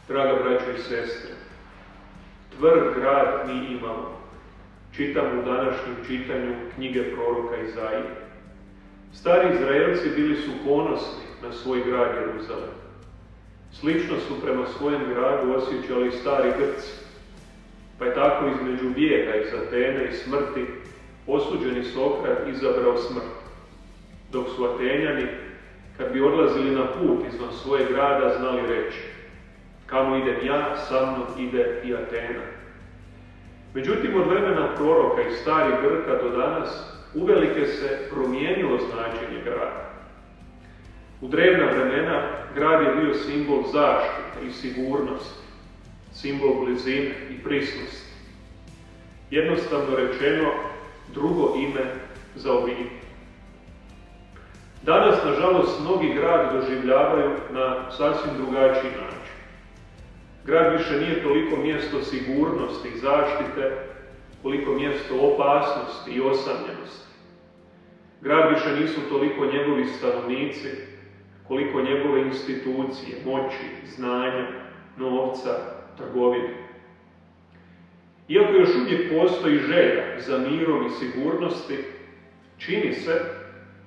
Draga braćo i sestre, tvrd grad mi imamo. Čitam u današnjem čitanju knjige proroka Izaije. Stari Izraelci bili su ponosni na svoj grad Jeruzalem. Slično su prema svojem gradu osjećali stari Grci, pa je tako između bijega iz Atene i smrti osuđeni Sokrat izabrao smrt, dok su Atenjani, kad bi odlazili na put izvan svojeg grada, znali reći: kamo idem ja, sa mnom ide i Atena. Međutim, od vremena proroka i starih Grka do danas uvelike se promijenilo značenje grada. U drevna vremena grad je bio simbol zaštite i sigurnosti, simbol blizine i prisnosti. Jednostavno rečeno, drugo ime za obitelj. Danas, nažalost, mnogi grad doživljavaju na sasvim drugačiji način. Grad više nije toliko mjesto sigurnosti i zaštite, koliko mjesto opasnosti i osamljenosti. Grad više nisu toliko njegovi stanovnici, koliko njegove institucije, moći, znanja, novca, trgovine. Iako još uvijek postoji želja za mirom i sigurnosti, čini se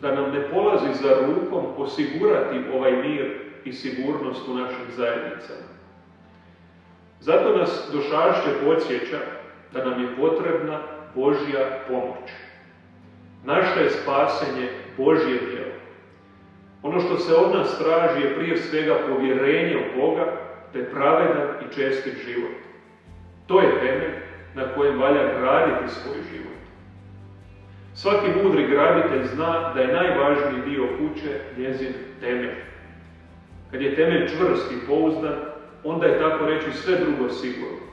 da nam ne polazi za rukom osigurati ovaj mir i sigurnost u našim zajednicama. Zato nas Došašće podsjeća da nam je potrebna Božja pomoć. Naše je spasenje Božje djelo. Ono što se od nas traži je prije svega povjerenje u Boga, te pravedan i čestit život. To je temelj na kojem valja graditi svoj život. Svaki mudri graditelj zna da je najvažniji dio kuće njezin temelj. Kad je temelj čvrst i pouzdan, onda je, tako reći, sve drugo sigurno.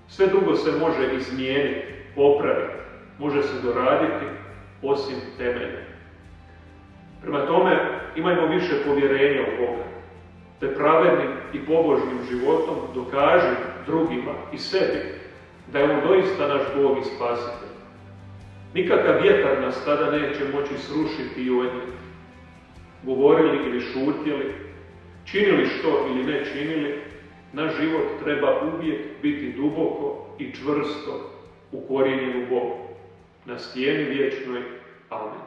Sve drugo se može izmijeniti, popraviti, može se doraditi, osim temelja. Prema tome, imajmo više povjerenja u Boga, te pravednim i pobožnim životom dokaži drugima i sebi da je on doista naš Bog i Spasitelj. Nikakav vjetar nas tada neće moći srušiti i odnijeti. Govorili ili šutjeli, činili što ili ne činili, naš život treba uvijek biti duboko i čvrsto ukorijenjen u Bogu, na stijeni vječnoj. Amen.